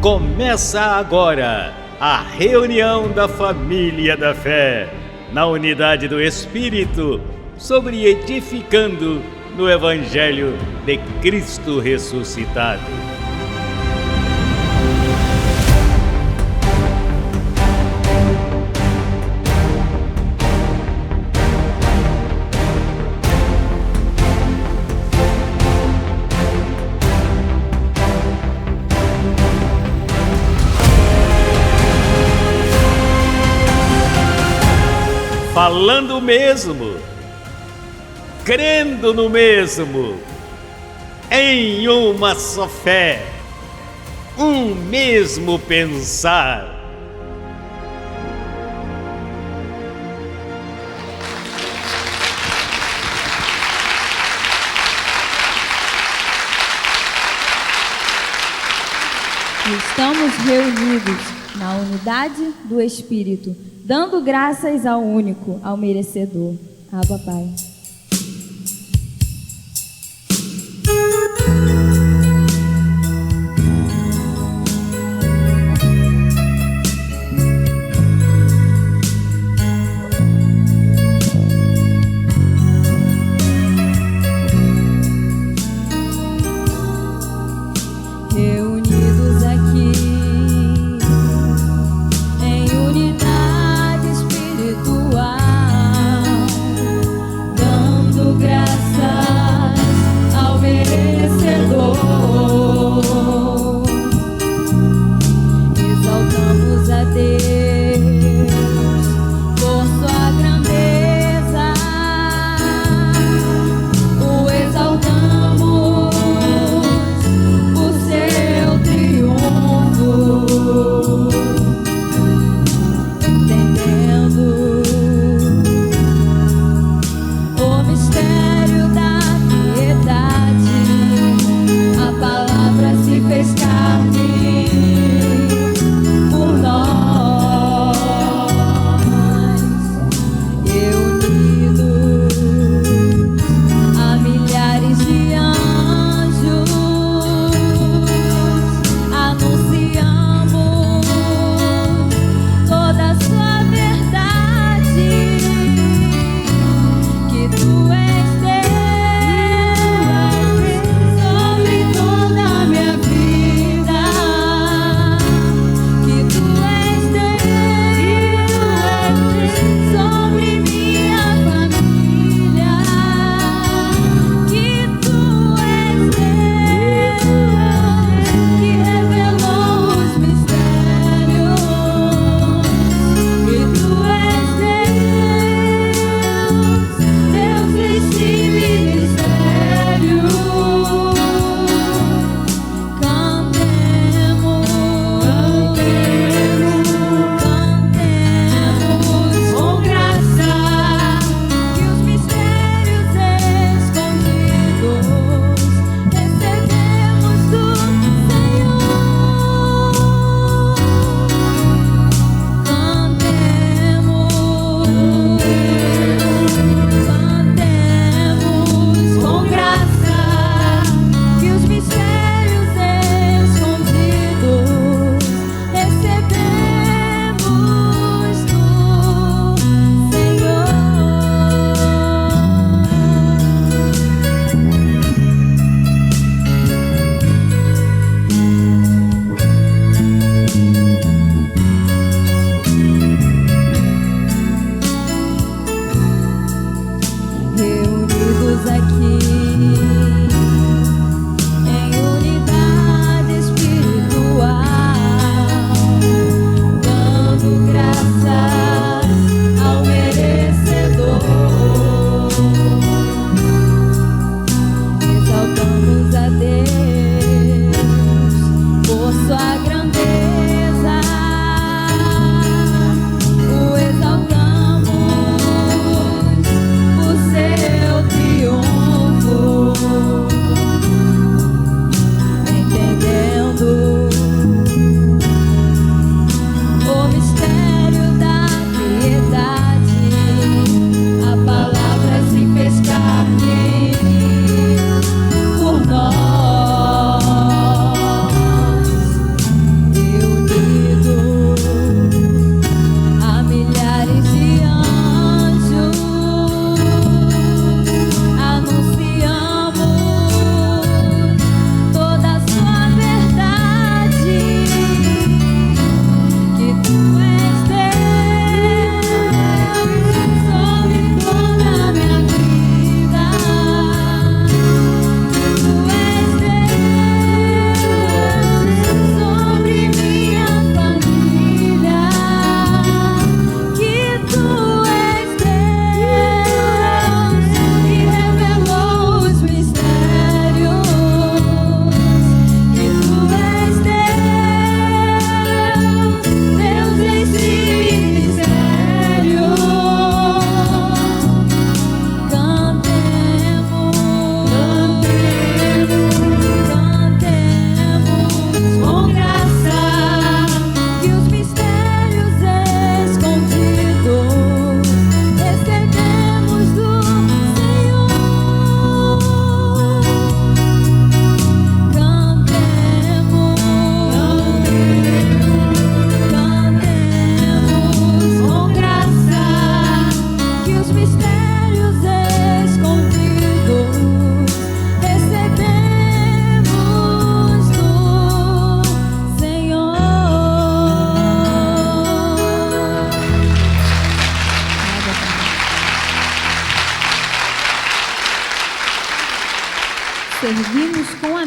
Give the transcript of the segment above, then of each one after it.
Começa agora a reunião da família da fé, na unidade do Espírito, sobre edificando no Evangelho de Cristo ressuscitado. Falando o mesmo, crendo no mesmo, em uma só fé, um mesmo pensar. Estamos reunidos na unidade do Espírito, dando graças ao único, ao merecedor. Abba, Pai. Dando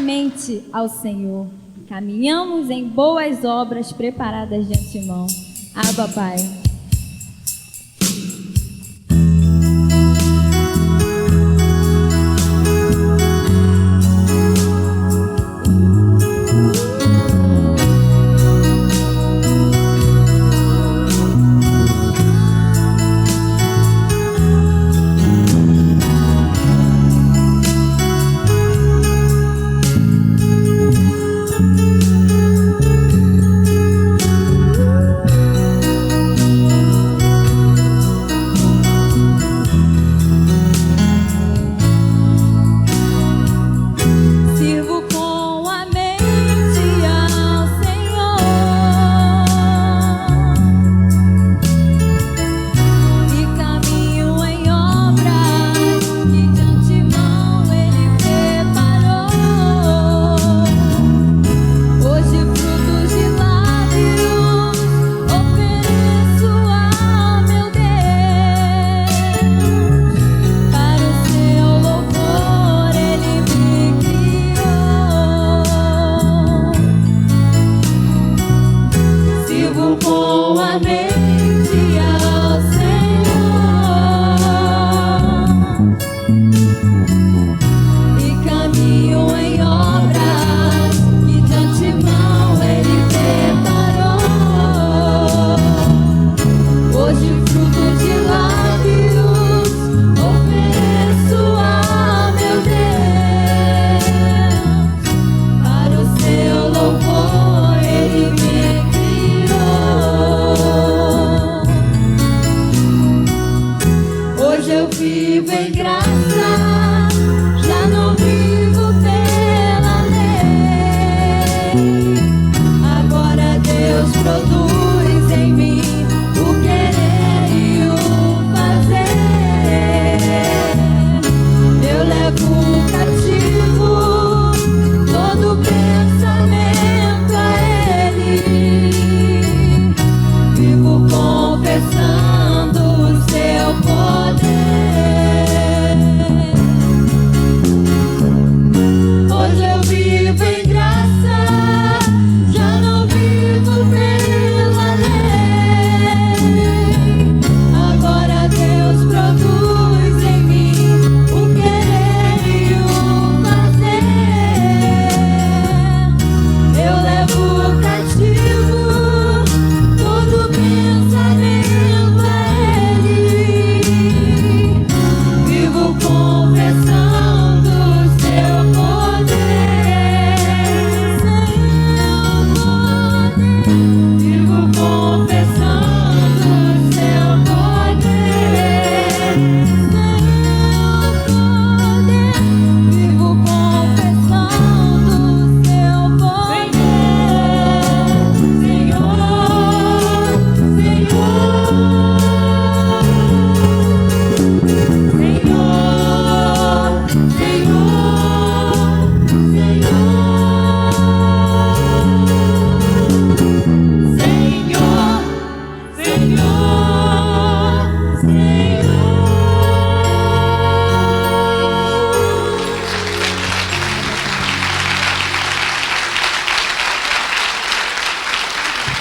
temente ao Senhor. Caminhamos em boas obras preparadas de antemão. Abba, Pai.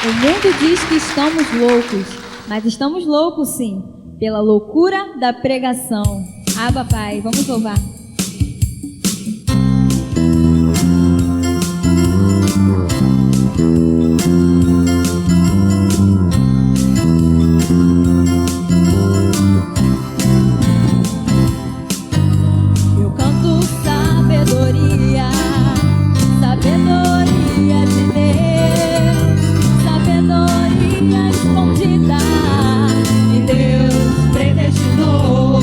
O mundo diz que estamos loucos, mas estamos loucos sim, pela loucura da pregação. Abba, Pai, vamos louvar. Eu canto sabedoria, sabedoria de Deus, sabedoria escondida e Deus predestinou.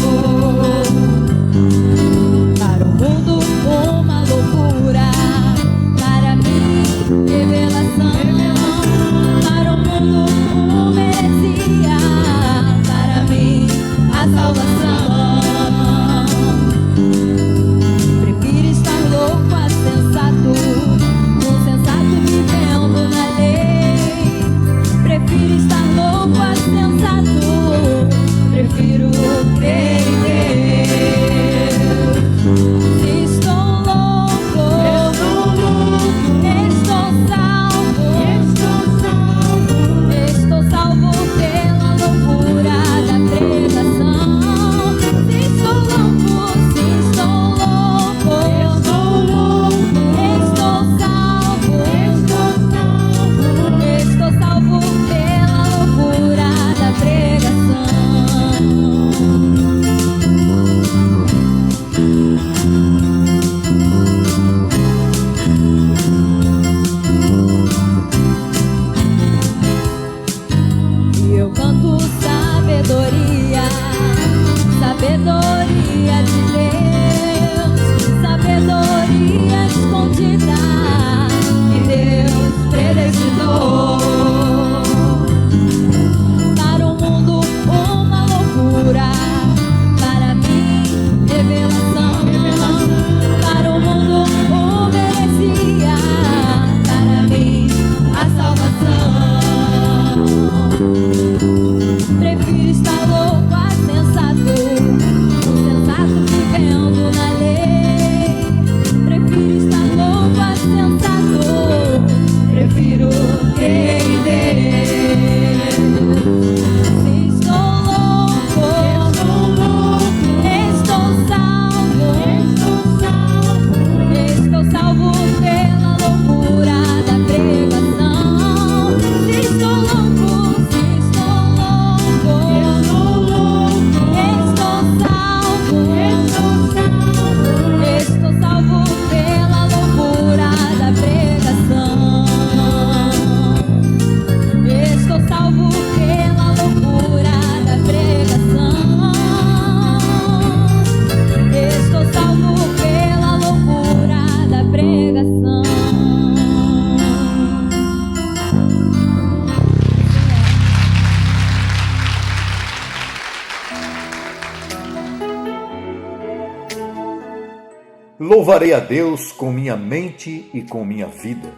Louvarei a Deus com minha mente e com minha vida.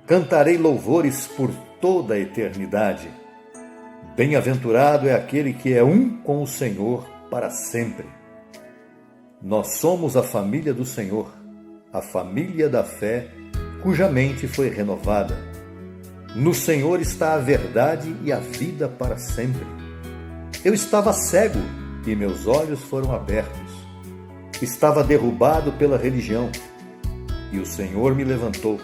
Cantarei louvores por toda a eternidade. Bem-aventurado é aquele que é um com o Senhor para sempre. Nós somos a família do Senhor, a família da fé, cuja mente foi renovada. No Senhor está a verdade e a vida para sempre. Eu estava cego e meus olhos foram abertos. Estava derrubado pela religião e o Senhor me levantou.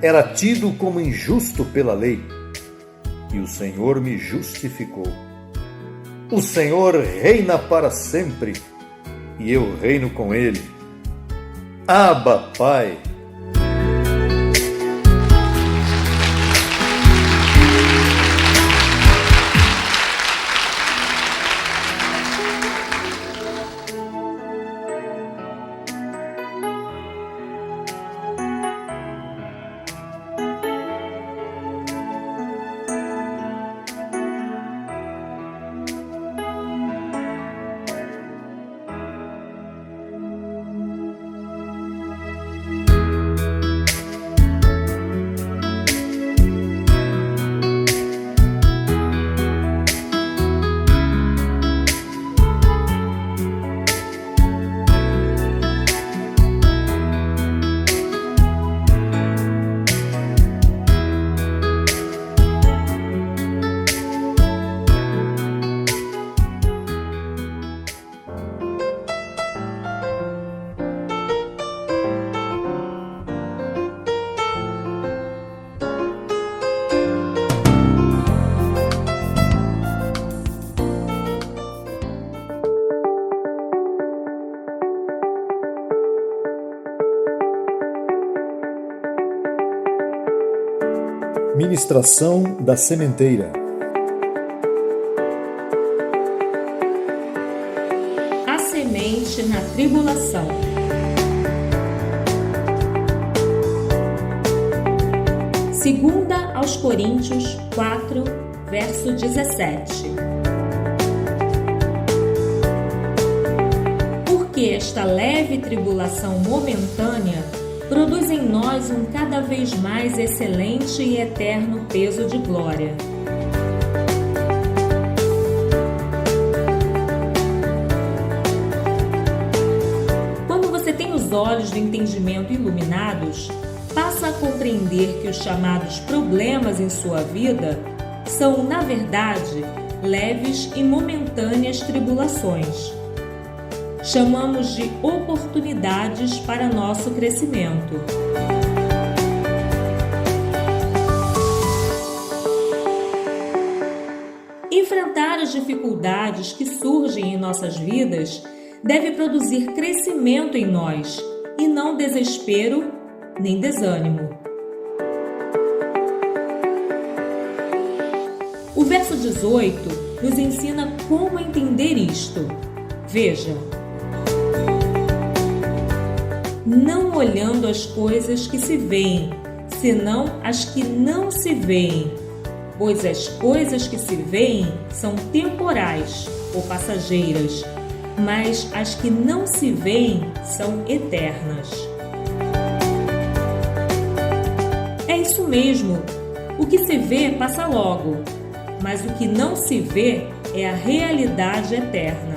Era tido como injusto pela lei e o Senhor me justificou. O Senhor reina para sempre e eu reino com Ele. Abba, Pai! Ministração da sementeira. A semente na tribulação. Segunda aos Coríntios 4, verso 17. Porque esta leve tribulação momentânea produz em nós um cada vez mais excelente e eterno peso de glória. Quando você tem os olhos do entendimento iluminados, passa a compreender que os chamados problemas em sua vida são, na verdade, leves e momentâneas tribulações. Chamamos de oportunidades para nosso crescimento. Enfrentar as dificuldades que surgem em nossas vidas deve produzir crescimento em nós e não desespero nem desânimo. O verso 18 nos ensina como entender isto. Veja: não olhando as coisas que se veem, senão as que não se veem, pois as coisas que se veem são temporais ou passageiras, mas as que não se veem são eternas. É isso mesmo, o que se vê passa logo, mas o que não se vê é a realidade eterna.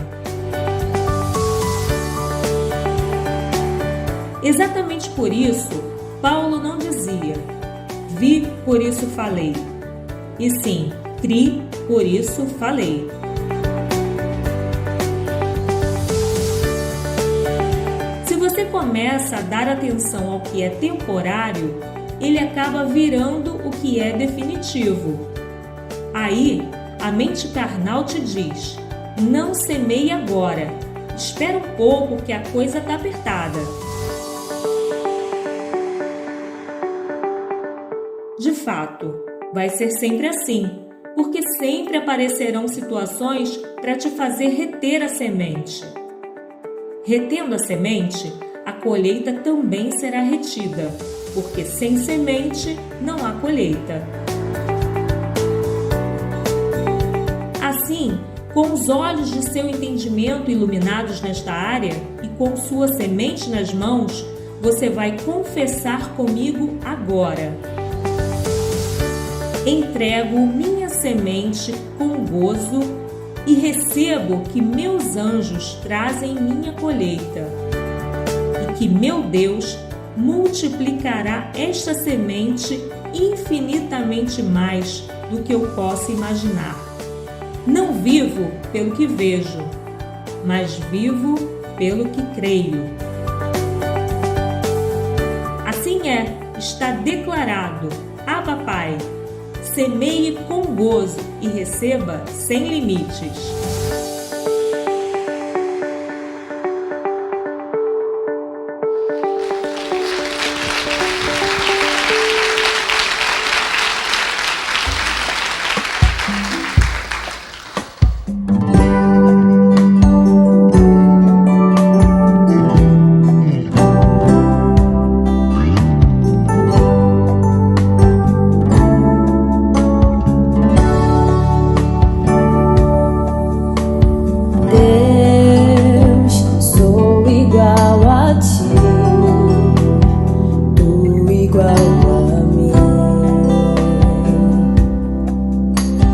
Exatamente por isso, Paulo não dizia, vi, por isso falei, e sim, cri, por isso falei. Se você começa a dar atenção ao que é temporário, ele acaba virando o que é definitivo. Aí, a mente carnal te diz, não semeie agora, espera um pouco que a coisa está apertada. De fato, vai ser sempre assim, porque sempre aparecerão situações para te fazer reter a semente. Retendo a semente, a colheita também será retida, porque sem semente não há colheita. Assim, com os olhos de seu entendimento iluminados nesta área e com sua semente nas mãos, você vai confessar comigo agora. Entrego minha semente com gozo e recebo que meus anjos trazem minha colheita e que meu Deus multiplicará esta semente infinitamente mais do que eu possa imaginar. Não vivo pelo que vejo, mas vivo pelo que creio. Assim é, está declarado. Abba, Pai, semeie com gozo e receba sem limites.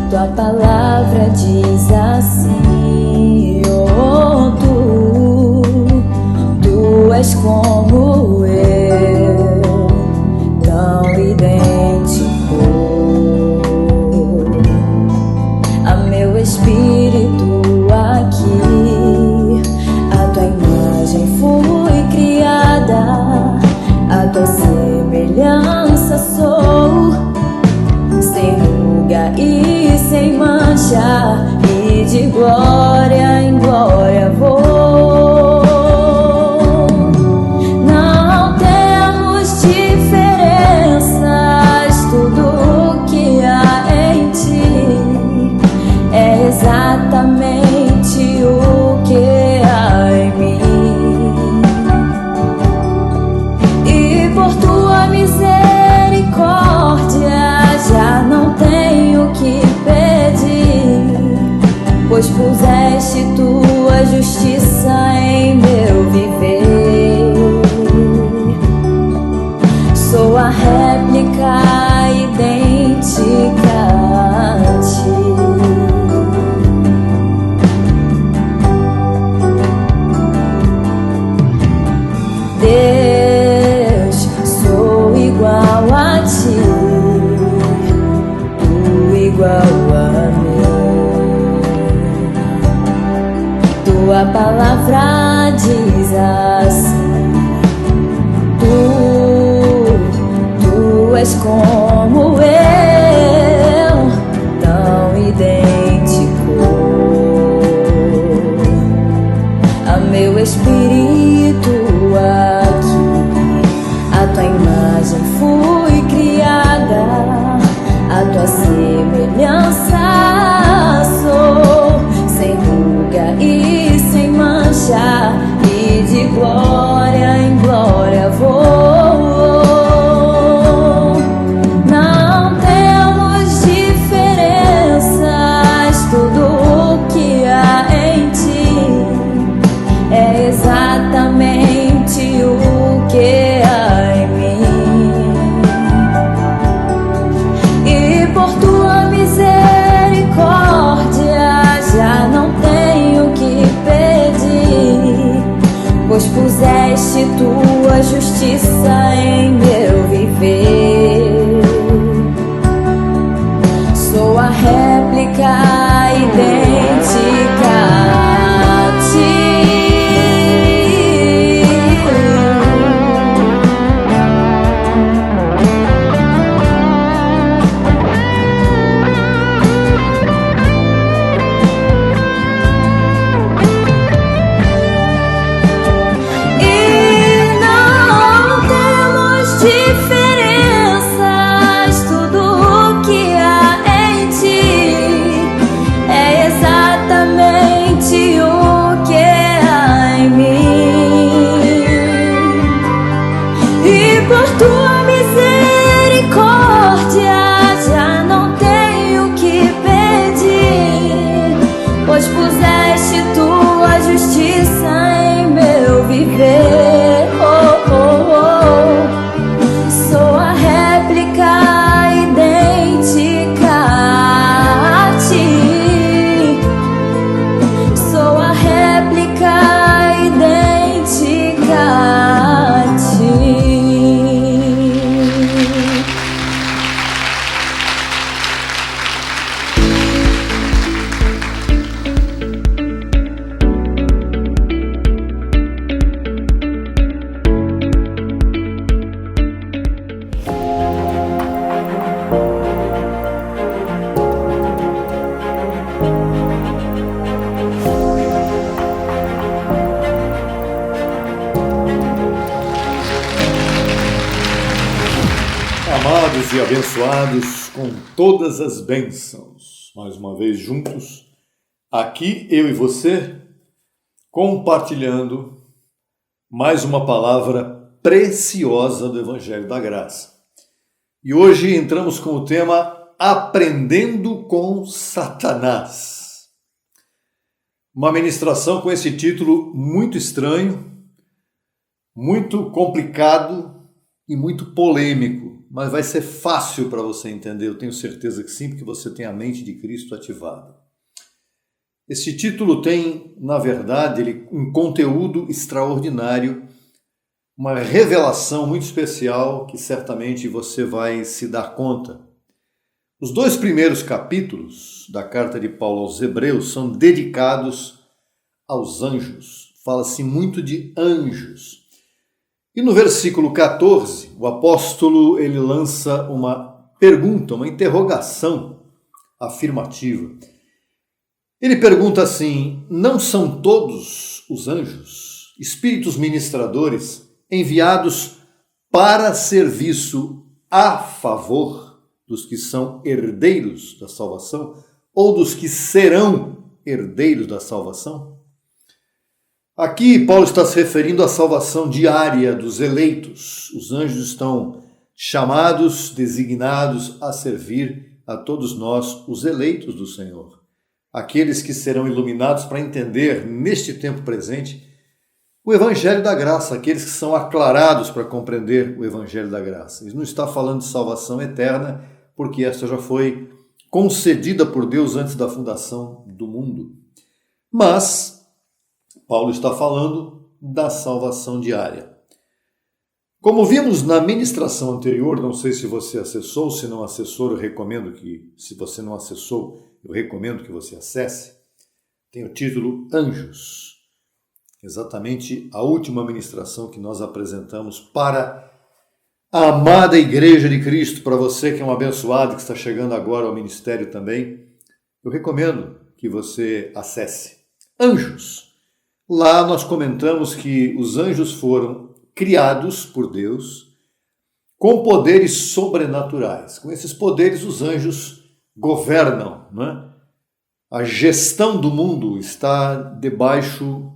Tua palavra diz assim, oh, tu és como eu, tão idêntico a meu espírito aqui. A tua imagem fui criada, a tua semelhança sou, sem ruga e sem mancha, e de glória em glória vou. Não temos diferenças, tudo que há em ti é exatamente o que há em mim. E por tua misericórdia já não tenho que pedir, pois puseste tua justiça em meu viver. Sou a réplica idêntica a ti. Deus, sou igual a ti, tu igual a mim. Tua palavra diz assim, tu és como eu, tão idêntico a meu espírito aqui. A tua imagem fui criada, a tua semelhança sou, sem ruga e sem mancha, e de glória em glória vou. Não temos diferenças, tudo que há em ti é exatamente o que há em mim. E por tua misericórdia já não tenho que pedir, pois puseste tua justiça em meu viver. Sou a réplica idêntica a ti. Diferenças, tudo que há em ti abençoados com todas as bênçãos. Mais uma vez juntos, aqui eu e você, compartilhando mais uma palavra preciosa do Evangelho da Graça. E hoje entramos com o tema Aprendendo com Satanás. Uma ministração com esse título muito estranho, muito complicado e muito polêmico, mas vai ser fácil para você entender, eu tenho certeza que sim, porque você tem a mente de Cristo ativada. Esse título tem, na verdade, um conteúdo extraordinário, uma revelação muito especial que certamente você vai se dar conta. Os 2 primeiros capítulos da carta de Paulo aos Hebreus são dedicados aos anjos. Fala-se muito de anjos. E no versículo 14, o apóstolo ele lança uma pergunta, uma interrogação afirmativa. Ele pergunta assim: não são todos os anjos espíritos ministradores enviados para serviço a favor dos que são herdeiros da salvação ou dos que serão herdeiros da salvação? Aqui Paulo está se referindo à salvação diária dos eleitos. Os anjos estão chamados, designados a servir a todos nós, os eleitos do Senhor. Aqueles que serão iluminados para entender, neste tempo presente, o Evangelho da Graça, aqueles que são aclarados para compreender o Evangelho da Graça. Ele não está falando de salvação eterna, porque esta já foi concedida por Deus antes da fundação do mundo. Mas Paulo está falando da salvação diária. Como vimos na ministração anterior, não sei se você acessou, se não acessou, se você não acessou, eu recomendo que você acesse. Tem o título Anjos. Exatamente a última ministração que nós apresentamos para a amada Igreja de Cristo, para você que é um abençoado, que está chegando agora ao ministério também, eu recomendo que você acesse. Anjos. Lá nós comentamos que os anjos foram criados por Deus com poderes sobrenaturais. Com esses poderes os anjos governam, não é? A gestão do mundo está debaixo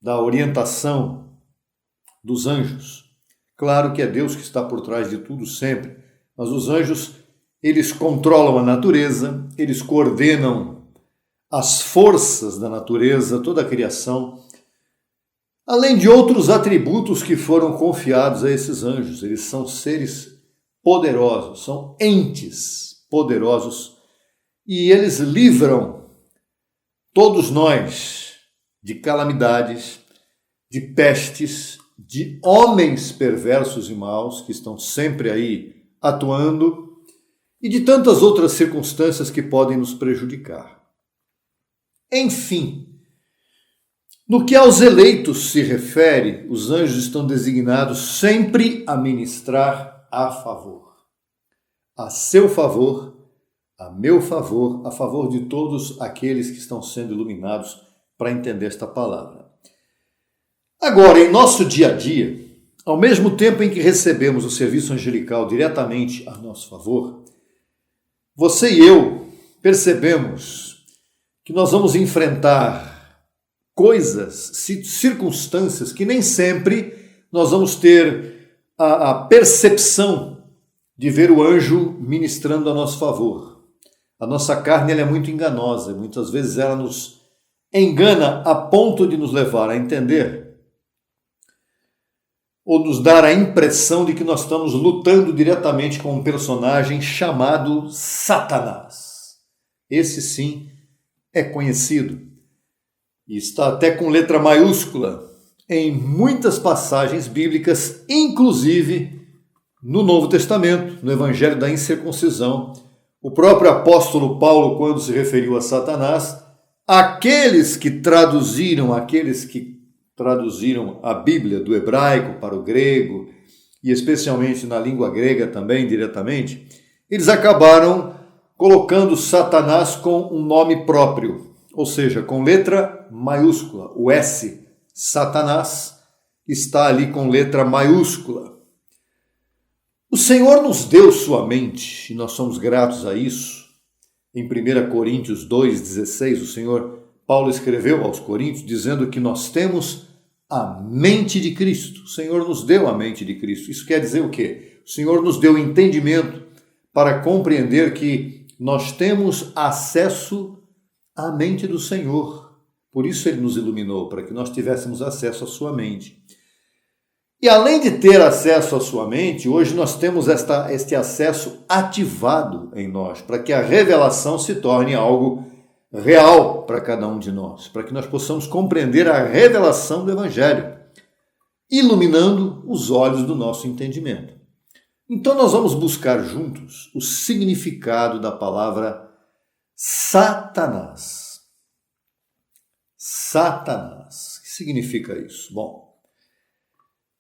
da orientação dos anjos. Claro que é Deus que está por trás de tudo sempre, mas os anjos, eles controlam a natureza, eles coordenam as forças da natureza, toda a criação, além de outros atributos que foram confiados a esses anjos. Eles são seres poderosos, são entes poderosos e eles livram todos nós de calamidades, de pestes, de homens perversos e maus que estão sempre aí atuando e de tantas outras circunstâncias que podem nos prejudicar. Enfim, no que aos eleitos se refere, os anjos estão designados sempre a ministrar a favor. A seu favor, a meu favor, a favor de todos aqueles que estão sendo iluminados para entender esta palavra. Agora, em nosso dia a dia, ao mesmo tempo em que recebemos o serviço angelical diretamente a nosso favor, você e eu percebemos que nós vamos enfrentar coisas, circunstâncias que nem sempre nós vamos ter a percepção de ver o anjo ministrando a nosso favor. A nossa carne ela é muito enganosa, muitas vezes ela nos engana a ponto de nos levar a entender ou nos dar a impressão de que nós estamos lutando diretamente com um personagem chamado Satanás. Esse sim é conhecido e está até com letra maiúscula em muitas passagens bíblicas, inclusive no Novo Testamento, no Evangelho da Incircuncisão. O próprio apóstolo Paulo, quando se referiu a Satanás, aqueles que traduziram a Bíblia do hebraico para o grego, e especialmente na língua grega também diretamente, eles acabaram colocando Satanás com um nome próprio, ou seja, com letra maiúscula. O S, Satanás, está ali com letra maiúscula. O Senhor nos deu sua mente, e nós somos gratos a isso. Em 1 Coríntios 2,16, o Senhor Paulo escreveu aos Coríntios dizendo que nós temos a mente de Cristo. O Senhor nos deu a mente de Cristo. Isso quer dizer o quê? O Senhor nos deu entendimento para compreender que nós temos acesso à mente do Senhor. Por isso ele nos iluminou, para que nós tivéssemos acesso à sua mente. E além de ter acesso à sua mente, hoje nós temos este acesso ativado em nós, para que a revelação se torne algo real para cada um de nós, para que nós possamos compreender a revelação do Evangelho, iluminando os olhos do nosso entendimento. Então nós vamos buscar juntos o significado da palavra Satanás. Satanás. O que significa isso? Bom,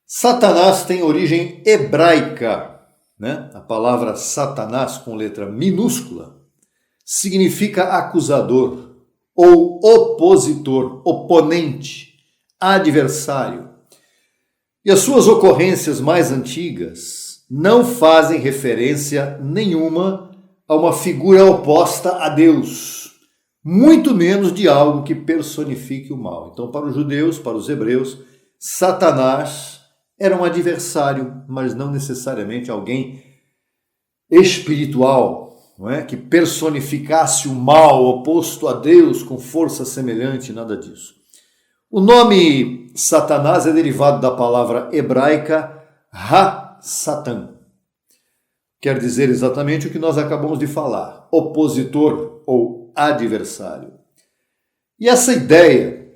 Satanás tem origem hebraica, né? A palavra Satanás com letra minúscula significa acusador ou opositor, oponente, adversário. E as suas ocorrências mais antigas não fazem referência nenhuma a uma figura oposta a Deus, muito menos de algo que personifique o mal. Então, para os judeus, para os hebreus, Satanás era um adversário, mas não necessariamente alguém espiritual, não é? Que personificasse o mal oposto a Deus com força semelhante, nada disso. O nome Satanás é derivado da palavra hebraica Ha-Satan. Quer dizer exatamente o que nós acabamos de falar, opositor ou adversário. E essa ideia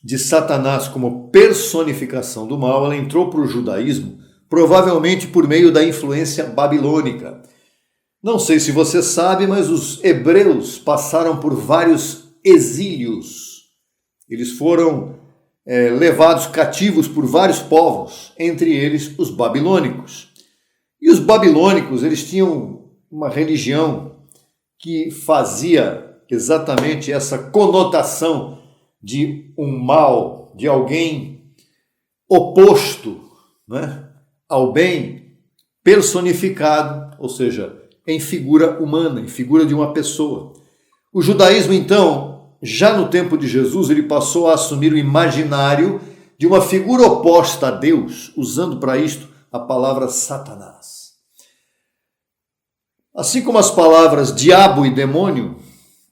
de Satanás como personificação do mal, ela entrou para o judaísmo provavelmente por meio da influência babilônica. Não sei se você sabe, mas os hebreus passaram por vários exílios. Eles foram levados cativos por vários povos, entre eles os babilônicos. E os babilônicos, eles tinham uma religião que fazia exatamente essa conotação de um mal, de alguém oposto, né, ao bem, personificado, ou seja, em figura humana, em figura de uma pessoa. O judaísmo, então, já no tempo de Jesus, ele passou a assumir o imaginário de uma figura oposta a Deus, usando para isto a palavra Satanás. Assim como as palavras diabo e demônio,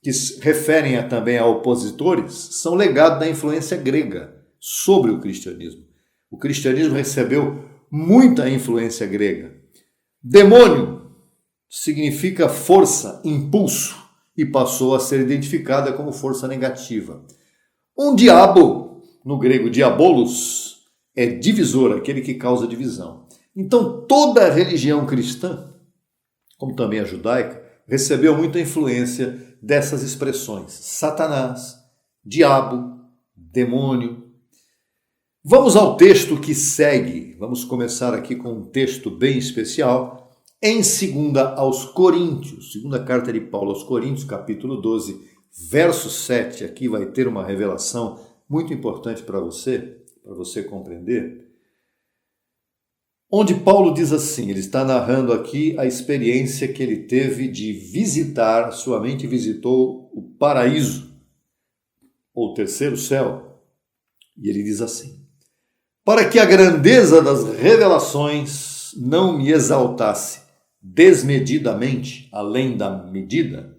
que se referem também a opositores, são legado da influência grega sobre o cristianismo. O cristianismo recebeu muita influência grega. Demônio significa força, impulso, e passou a ser identificada como força negativa. Um diabo, no grego diabolos, é divisor, aquele que causa divisão. Então toda a religião cristã, como também a judaica, recebeu muita influência dessas expressões. Satanás, diabo, demônio. Vamos ao texto que segue. Vamos começar aqui com um texto bem especial. Em 2 aos Coríntios, segunda carta de Paulo aos Coríntios, capítulo 12, verso 7. Aqui vai ter uma revelação muito importante para você compreender. Onde Paulo diz assim, ele está narrando aqui a experiência que ele teve de visitar, sua mente visitou o paraíso, ou o terceiro céu. E ele diz assim: para que a grandeza das revelações não me exaltasse desmedidamente, além da medida,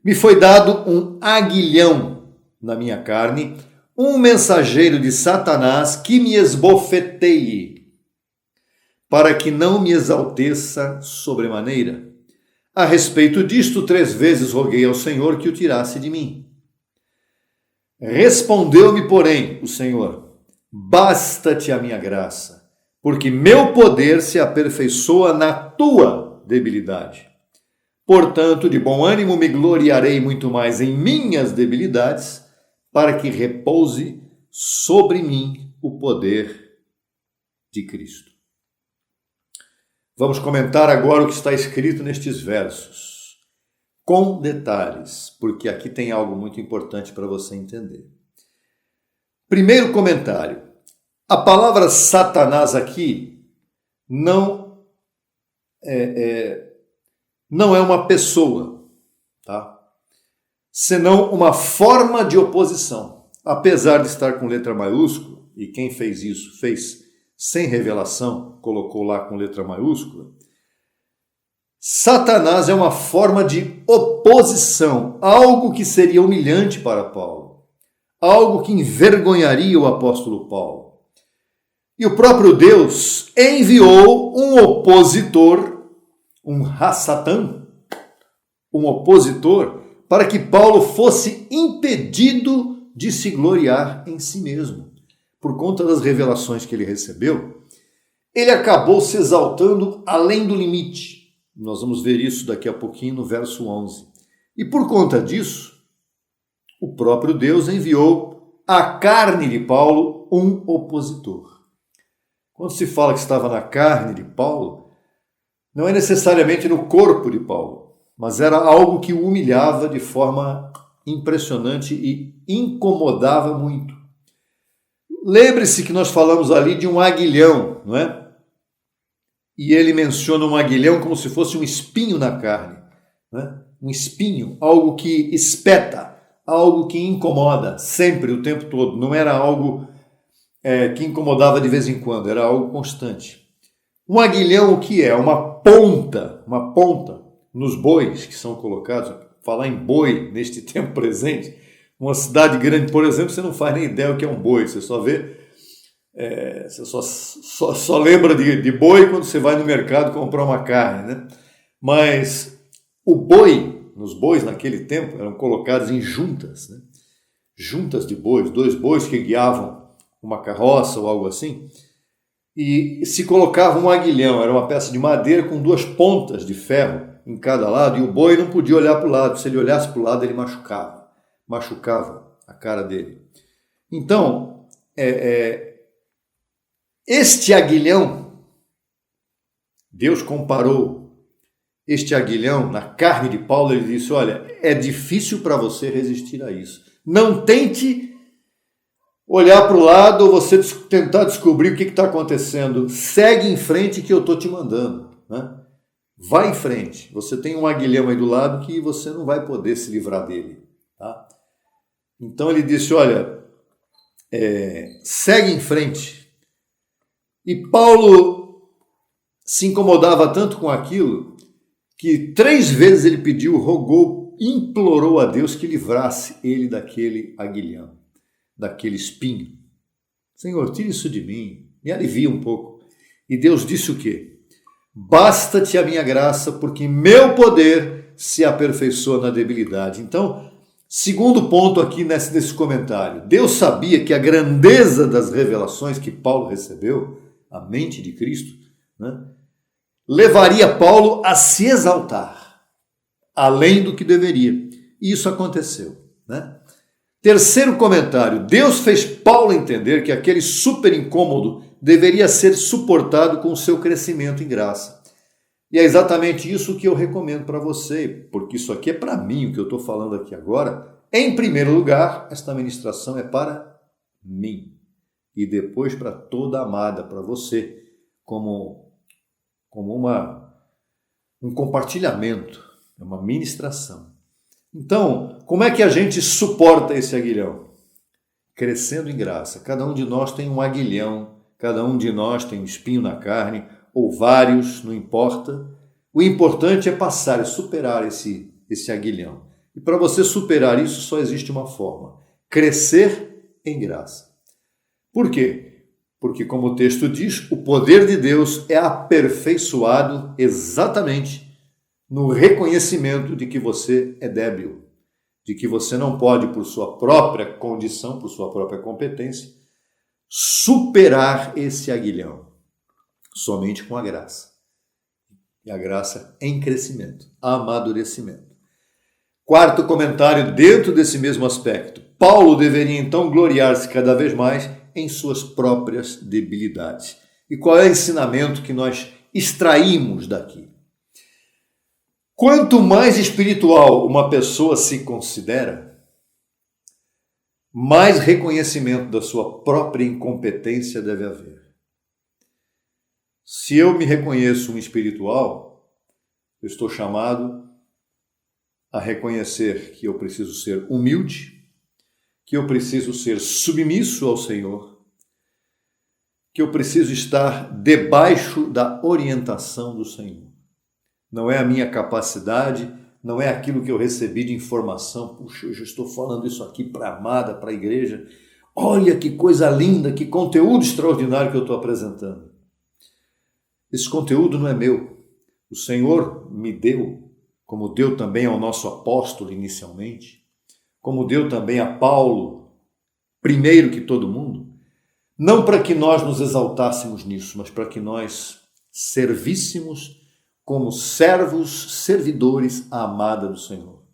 me foi dado um aguilhão na minha carne, um mensageiro de Satanás que me esbofeteie, para que não me exalteça sobremaneira. A respeito disto, 3 vezes roguei ao Senhor que o tirasse de mim. Respondeu-me, porém, o Senhor: basta-te a minha graça, porque meu poder se aperfeiçoa na tua debilidade. Portanto, de bom ânimo me gloriarei muito mais em minhas debilidades, para que repouse sobre mim o poder de Cristo. Vamos comentar agora o que está escrito nestes versos, com detalhes, porque aqui tem algo muito importante para você entender. Primeiro comentário. A palavra Satanás aqui não não é uma pessoa, tá? Senão uma forma de oposição. Apesar de estar com letra maiúscula, e quem fez isso fez sem revelação, colocou lá com letra maiúscula, Satanás é uma forma de oposição, algo que seria humilhante para Paulo, algo que envergonharia o apóstolo Paulo. E o próprio Deus enviou um opositor, um Hassatan, um opositor, para que Paulo fosse impedido de se gloriar em si mesmo. Por conta das revelações que ele recebeu, ele acabou se exaltando além do limite. Nós vamos ver isso daqui a pouquinho no verso 11. E por conta disso, o próprio Deus enviou à carne de Paulo um opositor. Quando se fala que estava na carne de Paulo, não é necessariamente no corpo de Paulo, mas era algo que o humilhava de forma impressionante e incomodava muito. Lembre-se que nós falamos ali de um aguilhão, não é? E ele menciona um aguilhão como se fosse um espinho na carne, né? Um espinho, algo que espeta, algo que incomoda sempre, o tempo todo. Não era algo que incomodava de vez em quando, era algo constante. Um aguilhão o que é? Uma ponta nos bois que são colocados. Falar em boi neste tempo presente, uma cidade grande, por exemplo, você não faz nem ideia o que é um boi, você só vê, você só lembra de boi quando você vai no mercado comprar uma carne, né? Mas o boi, nos bois naquele tempo, eram colocados em juntas, né? Juntas de bois, 2 bois que guiavam uma carroça ou algo assim, e se colocava um aguilhão, era uma peça de madeira com 2 pontas de ferro em cada lado, e o boi não podia olhar para o lado, se ele olhasse para o lado ele machucava a cara dele. Então, este aguilhão, Deus comparou este aguilhão na carne de Paulo, ele disse, olha, é difícil para você resistir a isso. Não tente olhar para o lado ou você tentar descobrir o que está acontecendo. Segue em frente que eu estou te mandando, né? Vai em frente. Você tem um aguilhão aí do lado que você não vai poder se livrar dele, tá? Então ele disse, olha, segue em frente. E Paulo se incomodava tanto com aquilo que 3 vezes ele pediu, rogou, implorou a Deus que livrasse ele daquele aguilhão, daquele espinho. Senhor, tira isso de mim, me alivia um pouco. E Deus disse o quê? Basta-te a minha graça, porque meu poder se aperfeiçoa na debilidade. Então, segundo ponto aqui nesse comentário, Deus sabia que a grandeza das revelações que Paulo recebeu, a mente de Cristo, né, levaria Paulo a se exaltar, além do que deveria. E isso aconteceu, né? Terceiro comentário, Deus fez Paulo entender que aquele super incômodo deveria ser suportado com o seu crescimento em graça. E é exatamente isso que eu recomendo para você, porque isso aqui é para mim, o que eu estou falando aqui agora. Em primeiro lugar, esta ministração é para mim. E depois para toda a amada, para você, como um compartilhamento, uma ministração. Então, como é que a gente suporta esse aguilhão? Crescendo em graça. Cada um de nós tem um aguilhão, cada um de nós tem um espinho na carne, ou vários, não importa. O importante é passar e superar esse aguilhão. E para você superar isso, só existe uma forma: crescer em graça. Por quê? Porque, como o texto diz, o poder de Deus é aperfeiçoado exatamente no reconhecimento de que você é débil, de que você não pode, por sua própria condição, por sua própria competência, superar esse aguilhão, somente com a graça. E a graça em crescimento, amadurecimento. Quarto comentário dentro desse mesmo aspecto. Paulo deveria então gloriar-se cada vez mais em suas próprias debilidades. E qual é o ensinamento que nós extraímos daqui? Quanto mais espiritual uma pessoa se considera, mais reconhecimento da sua própria incompetência deve haver. Se eu me reconheço um espiritual, Eu estou chamado a reconhecer que eu preciso ser humilde, que eu preciso ser submisso ao Senhor, que eu preciso estar debaixo da orientação do Senhor. Não é a minha capacidade, não é aquilo que eu recebi de informação. Puxa, eu já estou falando isso aqui para a amada, para a igreja. Olha que coisa linda, que conteúdo extraordinário que eu estou apresentando. Esse conteúdo não é meu. O Senhor me deu, como deu também ao nosso apóstolo inicialmente, como deu também a Paulo, primeiro que todo mundo, não para que nós nos exaltássemos nisso, mas para que nós servíssemos como servos, servidores à amada do Senhor.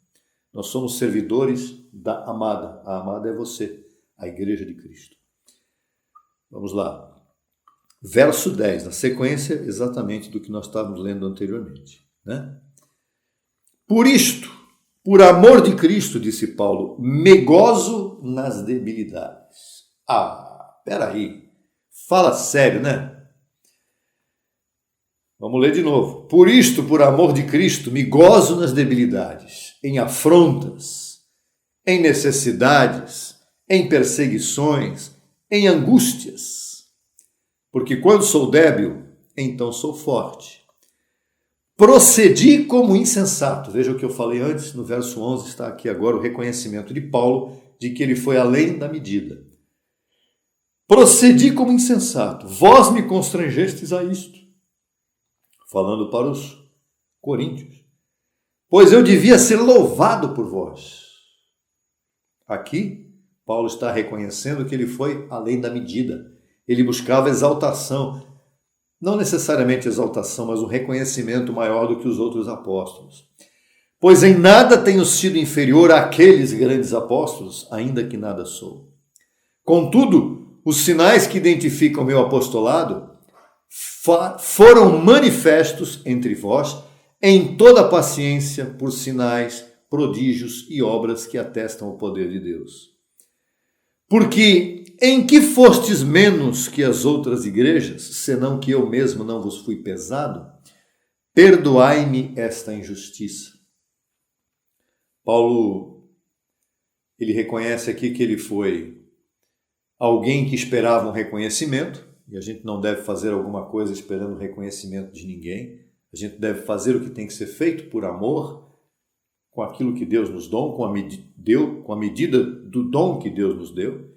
Nós somos servidores da amada. A amada é você, a igreja de Cristo. Vamos lá. Verso 10, na sequência exatamente do que nós estávamos lendo anteriormente, né? Por isto, por amor de Cristo, disse Paulo, me gozo nas debilidades. Peraí, fala sério, né? Vamos ler de novo. Por isto, por amor de Cristo, me gozo nas debilidades, em afrontas, em necessidades, em perseguições, em angústias. Porque quando sou débil, então sou forte. Procedi como insensato. Veja o que eu falei antes, no verso 11 está aqui agora o reconhecimento de Paulo de que ele foi além da medida. Procedi como insensato. Vós me constrangestes a isto. Falando para os coríntios. Pois eu devia ser louvado por vós. Aqui, Paulo está reconhecendo que ele foi além da medida. Ele buscava exaltação. Não necessariamente exaltação, mas um reconhecimento maior do que os outros apóstolos. Pois em nada tenho sido inferior àqueles grandes apóstolos, ainda que nada sou. Contudo, os sinais que identificam meu apostolado foram manifestos entre vós em toda a paciência por sinais, prodígios e obras que atestam o poder de Deus. Porque em que fostes menos que as outras igrejas, senão que eu mesmo não vos fui pesado? Perdoai-me esta injustiça. Paulo, ele reconhece aqui que ele foi alguém que esperava um reconhecimento, e a gente não deve fazer alguma coisa esperando o reconhecimento de ninguém. A gente deve fazer o que tem que ser feito por amor, com aquilo que Deus nos deu, com a medida do dom que Deus nos deu,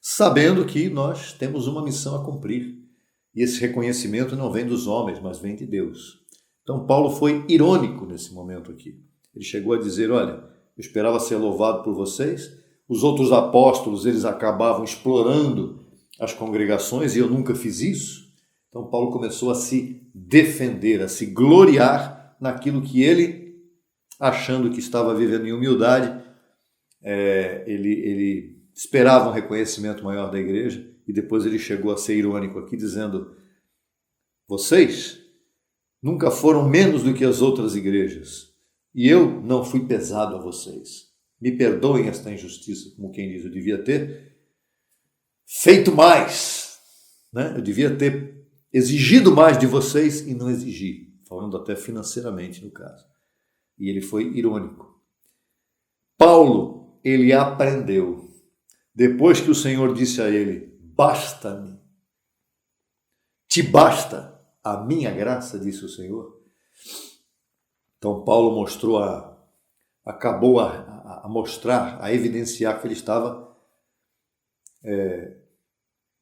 sabendo que nós temos uma missão a cumprir. E esse reconhecimento não vem dos homens, mas vem de Deus. Então Paulo foi irônico nesse momento aqui. Ele chegou a dizer, olha, eu esperava ser louvado por vocês, os outros apóstolos, eles acabavam explorando as congregações e eu nunca fiz isso. Então Paulo começou a se defender, a se gloriar naquilo que ele, achando que estava vivendo em humildade, ele esperava um reconhecimento maior da igreja e depois ele chegou a ser irônico aqui, dizendo, vocês nunca foram menos do que as outras igrejas e eu não fui pesado a vocês. Me perdoem esta injustiça, como quem diz, eu devia ter feito mais, né? Eu devia ter exigido mais de vocês e não exigi, falando até financeiramente no caso. E ele foi irônico. Paulo, ele aprendeu, depois que o Senhor disse a ele, basta-me, te basta a minha graça, disse o Senhor. Então Paulo acabou a mostrar, a evidenciar que ele estava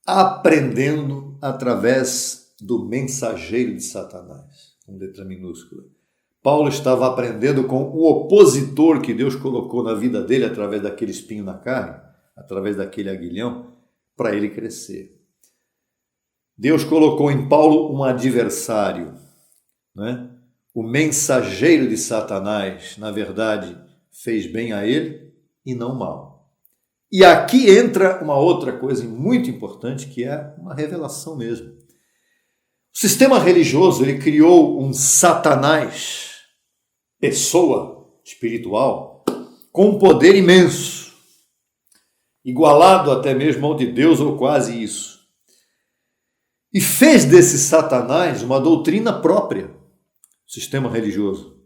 aprendendo através do mensageiro de Satanás, com letra minúscula. Paulo estava aprendendo com o opositor que Deus colocou na vida dele através daquele espinho na carne, através daquele aguilhão, para ele crescer. Deus colocou em Paulo um adversário, né? O mensageiro de Satanás, na verdade, fez bem a ele e não mal. E aqui entra uma outra coisa muito importante, que é uma revelação mesmo. O sistema religioso, ele criou um Satanás, pessoa espiritual, com um poder imenso, igualado até mesmo ao de Deus, ou quase isso. E fez desse Satanás uma doutrina própria, sistema religioso.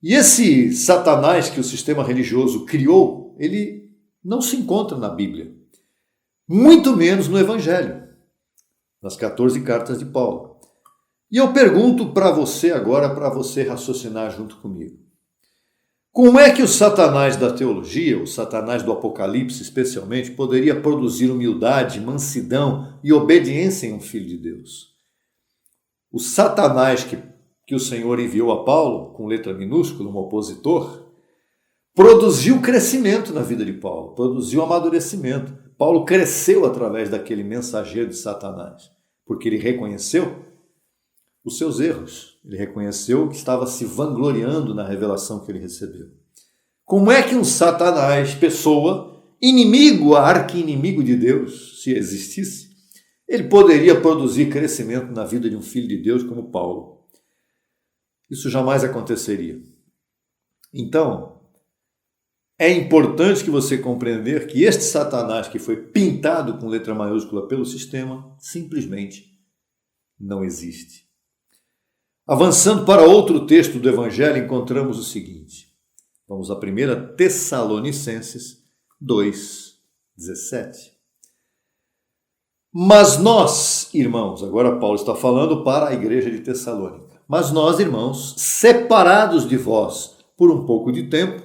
E esse Satanás que o sistema religioso criou, ele não se encontra na Bíblia, muito menos no Evangelho, nas 14 cartas de Paulo. E eu pergunto para você agora, para você raciocinar junto comigo. Como é que o Satanás da teologia, o Satanás do Apocalipse especialmente, poderia produzir humildade, mansidão e obediência em um filho de Deus? O Satanás que o Senhor enviou a Paulo, com letra minúscula, um opositor, produziu crescimento na vida de Paulo, produziu amadurecimento. Paulo cresceu através daquele mensageiro de Satanás, porque ele reconheceu os seus erros. Ele reconheceu que estava se vangloriando na revelação que ele recebeu. Como é que um Satanás, pessoa, inimigo, arqui-inimigo de Deus, se existisse, ele poderia produzir crescimento na vida de um filho de Deus como Paulo? Isso jamais aconteceria. Então, é importante que você compreender que este Satanás que foi pintado com letra maiúscula pelo sistema, simplesmente não existe. Avançando para outro texto do Evangelho, encontramos o seguinte. Vamos a 1 Tessalonicenses 2:17. Mas nós, irmãos, agora Paulo está falando para a igreja de Tessalônica, mas nós, irmãos, separados de vós por um pouco de tempo,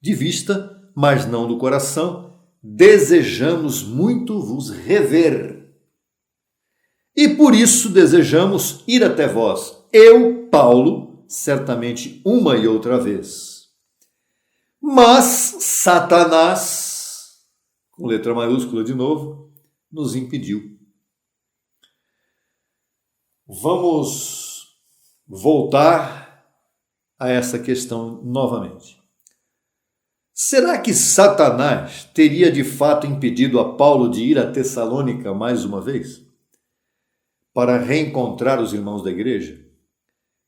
de vista, mas não do coração, desejamos muito vos rever. E por isso desejamos ir até vós, eu, Paulo, certamente uma e outra vez. Mas Satanás, com letra maiúscula de novo, nos impediu. Vamos voltar a essa questão novamente. Será que Satanás teria de fato impedido a Paulo de ir a Tessalônica mais uma vez? Para reencontrar os irmãos da igreja?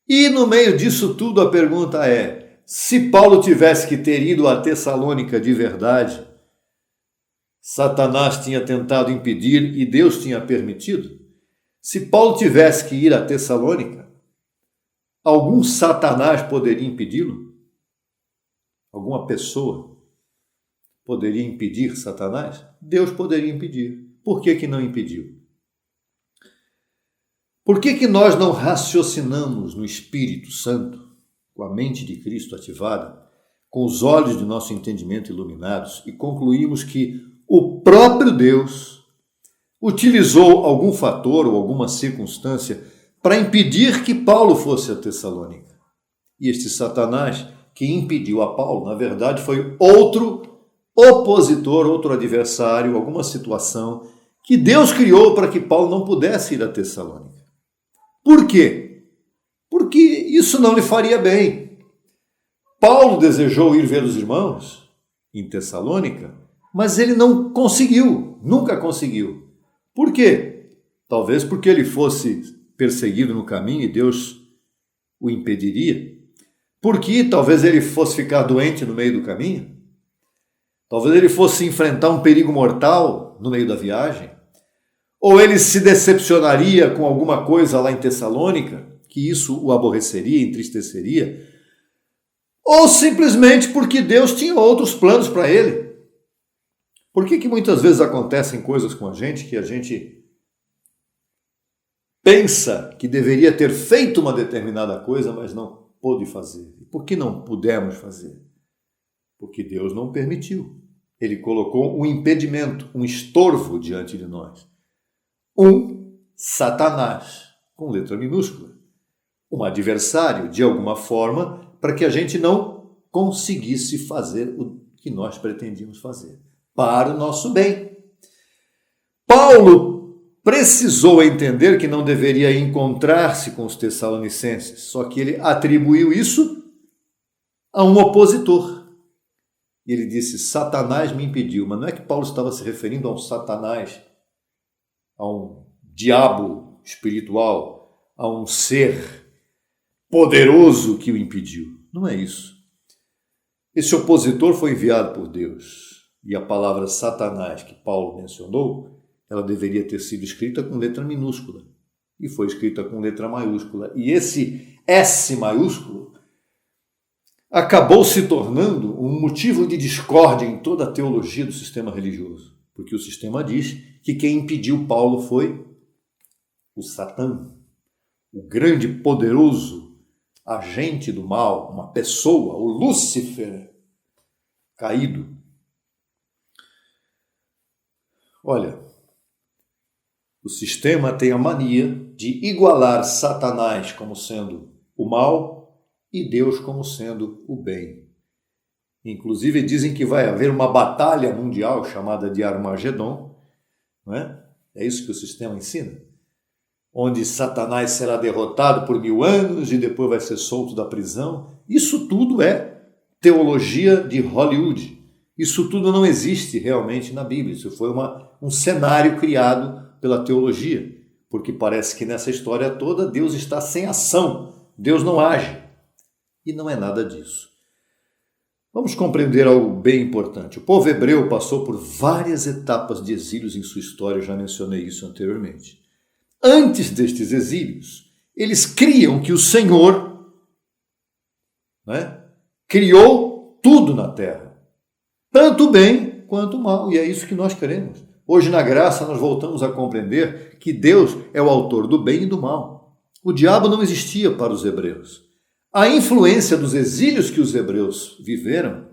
E no meio disso tudo a pergunta é, se Paulo tivesse que ter ido a Tessalônica de verdade, Satanás tinha tentado impedir e Deus tinha permitido? Se Paulo tivesse que ir a Tessalônica, algum Satanás poderia impedi-lo? Alguma pessoa poderia impedir Satanás? Deus poderia impedir. Por que não impediu? Por que nós não raciocinamos no Espírito Santo, com a mente de Cristo ativada, com os olhos de nosso entendimento iluminados e concluímos que o próprio Deus utilizou algum fator ou alguma circunstância para impedir que Paulo fosse a Tessalônica? E este Satanás que impediu a Paulo, na verdade, foi outro opositor, outro adversário, alguma situação que Deus criou para que Paulo não pudesse ir a Tessalônica. Por quê? Porque isso não lhe faria bem. Paulo desejou ir ver os irmãos em Tessalônica, mas ele não conseguiu, nunca conseguiu. Por quê? Talvez porque ele fosse perseguido no caminho e Deus o impediria. Porque talvez ele fosse ficar doente no meio do caminho. Talvez ele fosse enfrentar um perigo mortal no meio da viagem. Ou ele se decepcionaria com alguma coisa lá em Tessalônica, que isso o aborreceria, entristeceria. Ou simplesmente porque Deus tinha outros planos para ele. Por que muitas vezes acontecem coisas com a gente que a gente pensa que deveria ter feito uma determinada coisa, mas não pôde fazer? Por que não pudemos fazer? Porque Deus não permitiu. Ele colocou um impedimento, um estorvo diante de nós. Um Satanás, com letra minúscula. Um adversário, de alguma forma, para que a gente não conseguisse fazer o que nós pretendíamos fazer. Para o nosso bem. Paulo precisou entender que não deveria encontrar-se com os tessalonicenses, só que ele atribuiu isso a um opositor. E ele disse, Satanás me impediu. Mas não é que Paulo estava se referindo a um Satanás, a um diabo espiritual, a um ser poderoso que o impediu. Não é isso. Esse opositor foi enviado por Deus. E a palavra Satanás que Paulo mencionou, ela deveria ter sido escrita com letra minúscula. E foi escrita com letra maiúscula. E S maiúsculo, acabou se tornando um motivo de discórdia em toda a teologia do sistema religioso. Porque o sistema diz que quem impediu Paulo foi o Satã, o grande poderoso agente do mal, uma pessoa, o Lúcifer caído. Olha, o sistema tem a mania de igualar Satanás como sendo o mal e Deus como sendo o bem. Inclusive dizem que vai haver uma batalha mundial chamada de Armagedon, não é? É isso que o sistema ensina, onde Satanás será derrotado por 1000 anos e depois vai ser solto da prisão. Isso tudo é teologia de Hollywood. Isso tudo não existe realmente na Bíblia. Isso foi um cenário criado pela teologia, porque parece que nessa história toda Deus está sem ação, Deus não age. E não é nada disso. Vamos compreender algo bem importante. O povo hebreu passou por várias etapas de exílios em sua história, eu já mencionei isso anteriormente. Antes destes exílios, eles criam que o Senhor, né, criou tudo na terra, tanto o bem quanto o mal, e é isso que nós queremos. Hoje, na graça, nós voltamos a compreender que Deus é o autor do bem e do mal. O diabo não existia para os hebreus. A influência dos exílios que os hebreus viveram,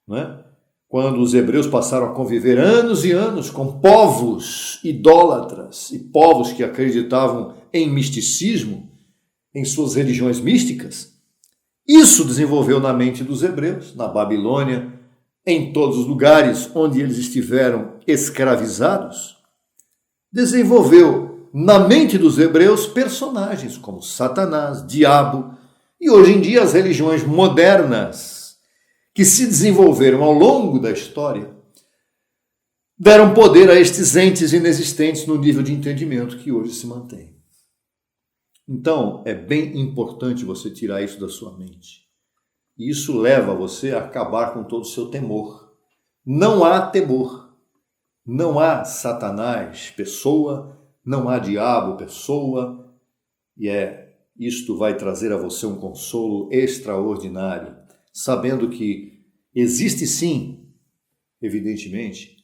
né, quando os hebreus passaram a conviver anos e anos com povos idólatras e povos que acreditavam em misticismo, em suas religiões místicas, isso desenvolveu na mente dos hebreus, na Babilônia, em todos os lugares onde eles estiveram escravizados, desenvolveu na mente dos hebreus personagens como Satanás, Diabo, e hoje em dia as religiões modernas que se desenvolveram ao longo da história deram poder a estes entes inexistentes no nível de entendimento que hoje se mantém. Então, é bem importante você tirar isso da sua mente. E isso leva você a acabar com todo o seu temor. Não há temor. Não há Satanás, pessoa, não há diabo, pessoa. E isto vai trazer a você um consolo extraordinário, sabendo que existe sim, evidentemente,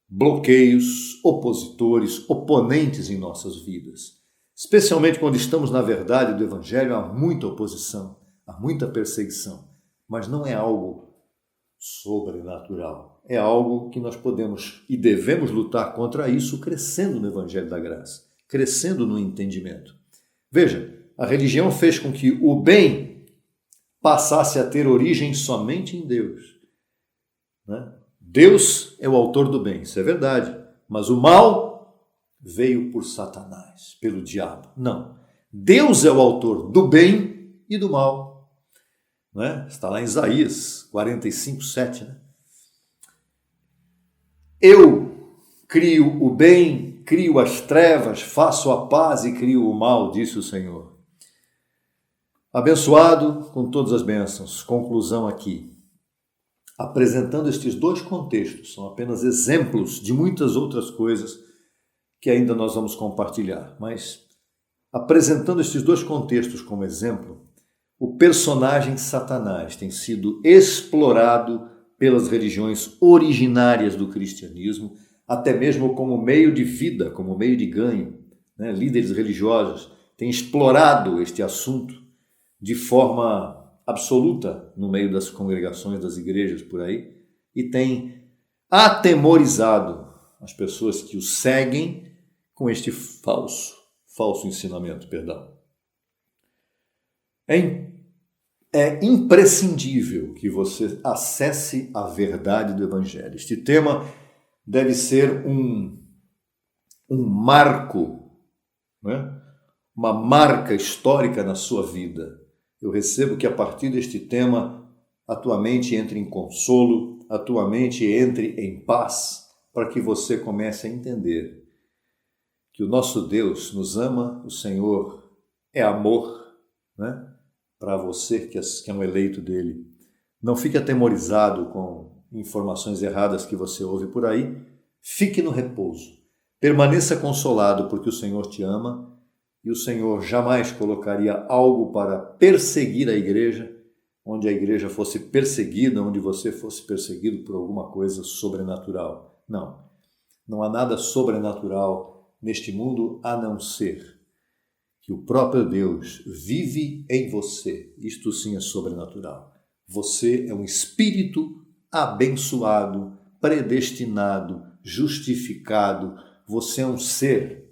bloqueios, opositores, oponentes em nossas vidas. Especialmente quando estamos na verdade do Evangelho, há muita oposição, há muita perseguição, mas não é algo sobrenatural. É algo que nós podemos e devemos lutar contra isso crescendo no Evangelho da Graça, crescendo no entendimento. Veja, a religião fez com que o bem passasse a ter origem somente em Deus, né? Deus é o autor do bem, isso é verdade, mas o mal veio por Satanás, pelo diabo. Não, Deus é o autor do bem e do mal. Né? Está lá em Isaías 45, 7. Né? Eu crio o bem, crio as trevas, faço a paz e crio o mal, disse o Senhor. Abençoado com todas as bênçãos. Conclusão aqui. Apresentando estes dois contextos, são apenas exemplos de muitas outras coisas que ainda nós vamos compartilhar, mas apresentando estes dois contextos como exemplo, o personagem Satanás tem sido explorado pelas religiões originárias do cristianismo, até mesmo como meio de vida, como meio de ganho. Né? Líderes religiosos têm explorado este assunto de forma absoluta no meio das congregações, das igrejas por aí, e têm atemorizado as pessoas que o seguem com este falso ensinamento, É imprescindível que você acesse a verdade do Evangelho. Este tema deve ser um marco, né? Uma marca histórica na sua vida. Eu recebo que a partir deste tema a tua mente entre em consolo, a tua mente entre em paz, para que você comece a entender que o nosso Deus nos ama, o Senhor é amor, né? Para você que é um eleito dele. Não fique atemorizado com informações erradas que você ouve por aí. Fique no repouso. Permaneça consolado porque o Senhor te ama e o Senhor jamais colocaria algo para perseguir a igreja, onde a igreja fosse perseguida, onde você fosse perseguido por alguma coisa sobrenatural. Não, não há nada sobrenatural neste mundo a não ser que o próprio Deus vive em você. Isto sim é sobrenatural. Você é um espírito abençoado, predestinado, justificado. Você é um ser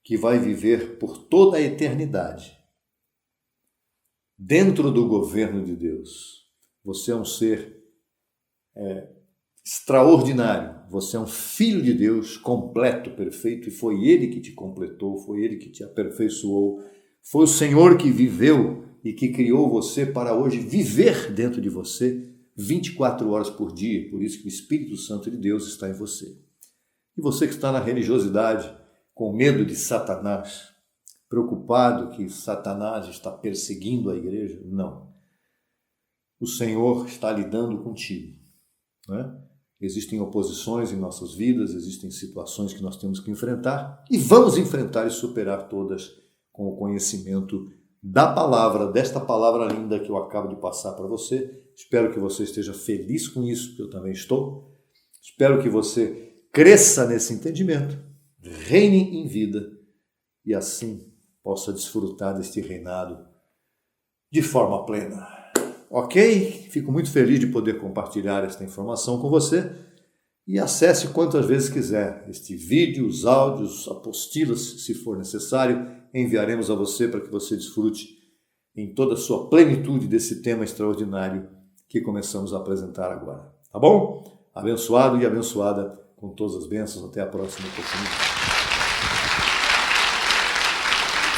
que vai viver por toda a eternidade dentro do governo de Deus. Você é um ser extraordinário. Você é um filho de Deus completo, perfeito, e foi Ele que te completou, foi Ele que te aperfeiçoou. Foi o Senhor que viveu e que criou você para hoje viver dentro de você 24 horas por dia. Por isso que o Espírito Santo de Deus está em você. E você que está na religiosidade, com medo de Satanás, preocupado que Satanás está perseguindo a igreja, não. O Senhor está lidando contigo, né? Existem oposições em nossas vidas, existem situações que nós temos que enfrentar e vamos enfrentar e superar todas com o conhecimento da palavra, desta palavra linda que eu acabo de passar para você. Espero que você esteja feliz com isso, que eu também estou. Espero que você cresça nesse entendimento, reine em vida e assim possa desfrutar deste reinado de forma plena. Ok? Fico muito feliz de poder compartilhar esta informação com você e acesse quantas vezes quiser este vídeo, os áudios, apostilas, se for necessário, enviaremos a você para que você desfrute em toda a sua plenitude desse tema extraordinário que começamos a apresentar agora. Tá bom? Abençoado e abençoada com todas as bênçãos. Até a próxima oportunidade.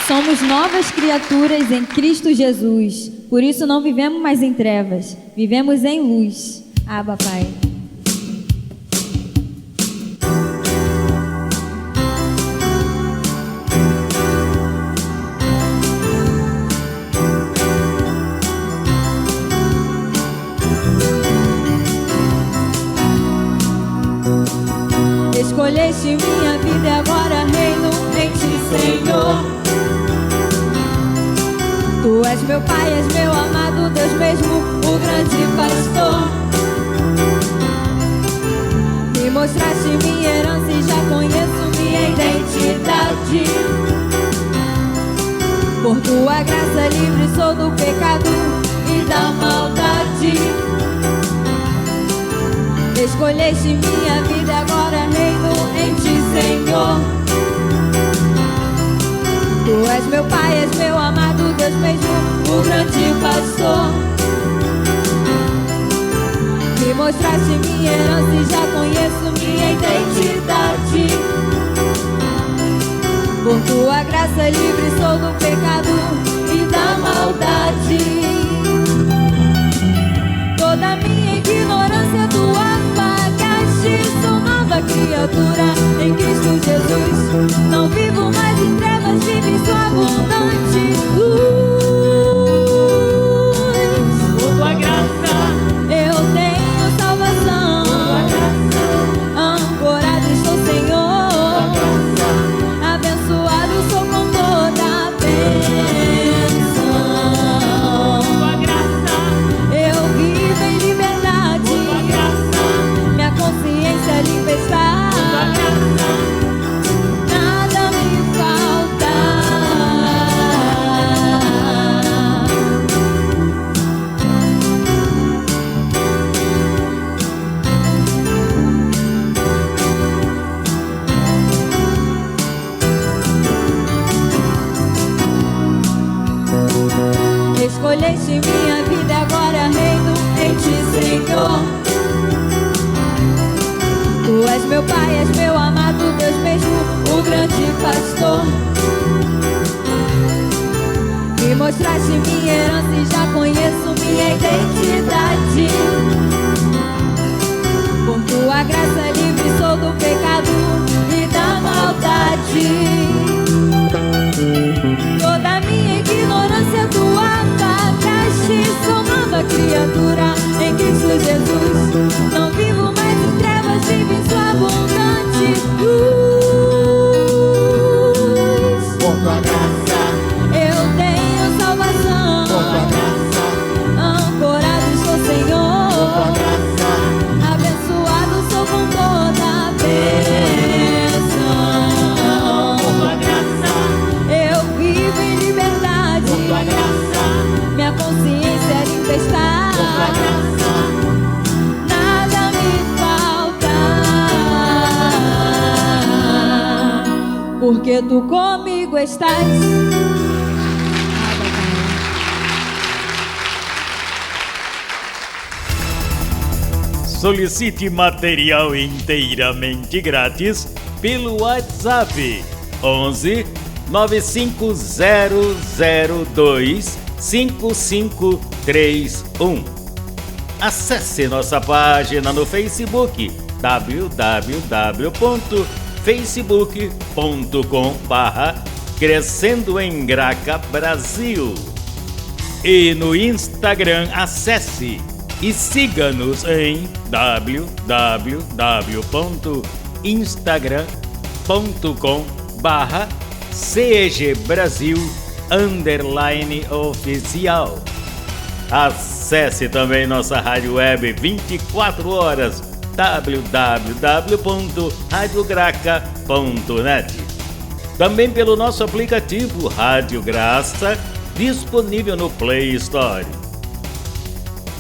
Somos novas criaturas em Cristo Jesus. Por isso não vivemos mais em trevas, vivemos em luz. Abba, Pai. Escolheste minha vida e agora reino em ti, Senhor. Tu és meu Pai, és meu amado Deus mesmo, o grande pastor. Me mostraste minha herança e já conheço minha identidade. Por tua graça livre sou do pecado e da maldade. Escolheste minha vida, agora reino em ti, Senhor. Tu és meu Pai, és meu amado Deus mesmo, o grande pastor. Me mostraste minha herança e já conheço minha identidade. Por tua graça livre sou do pecado e da maldade. Toda minha ignorância tu apagaste. Sou nova criatura em Cristo Jesus. Não vivo mais em trevas, vivo em sua abundante luz. Por tua graça eu tenho salvação. Por tua graça ancorado estou, Senhor. Por tua graça abençoado sou com toda a bênção. Por tua graça eu vivo em liberdade. Por tua graça minha consciência limpa está. Por tua graça escolheste minha vida, agora reino em ti, Senhor. Tu és meu Pai, és meu amado Deus mesmo, o grande pastor. Me mostraste minha herança e já conheço minha identidade. Por tua graça livre sou do pecado e da maldade. Toda minha ignorância tu apagaste. Sou nova criatura em Cristo Jesus. Não vivo mais em trevas, vivo em sua abundante luz. Por tua graça tu comigo estás. Solicite material inteiramente grátis pelo WhatsApp 11 95002 5531. Acesse nossa página no Facebook www.facebook.com/Crescendo em Graca Brasil. E no Instagram acesse e siga-nos em www.instagram.com/CEGBrasil_oficial. Acesse também nossa rádio web 24 horas www.radiograca.net. Também pelo nosso aplicativo Rádio Graça, disponível no Play Store.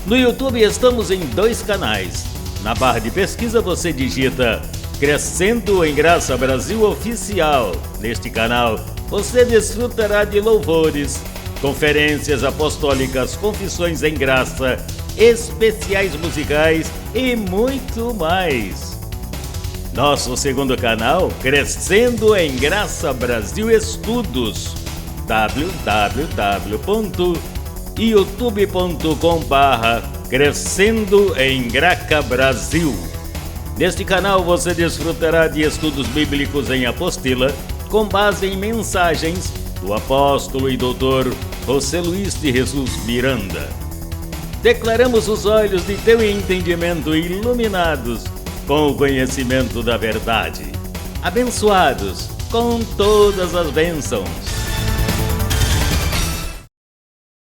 No YouTube estamos em 2 canais. Na barra de pesquisa você digita Crescendo em Graça Brasil Oficial. Neste canal você desfrutará de louvores, conferências apostólicas, confissões em graça, especiais musicais e muito mais. Nosso segundo canal, Crescendo em Graça Brasil Estudos, www.youtube.com/Crescendo em Graca Brasil. Neste canal você desfrutará de estudos bíblicos em apostila, com base em mensagens do apóstolo e doutor José Luiz de Jesus Miranda. Declaramos os olhos de teu entendimento iluminados com o conhecimento da verdade, abençoados com todas as bênçãos.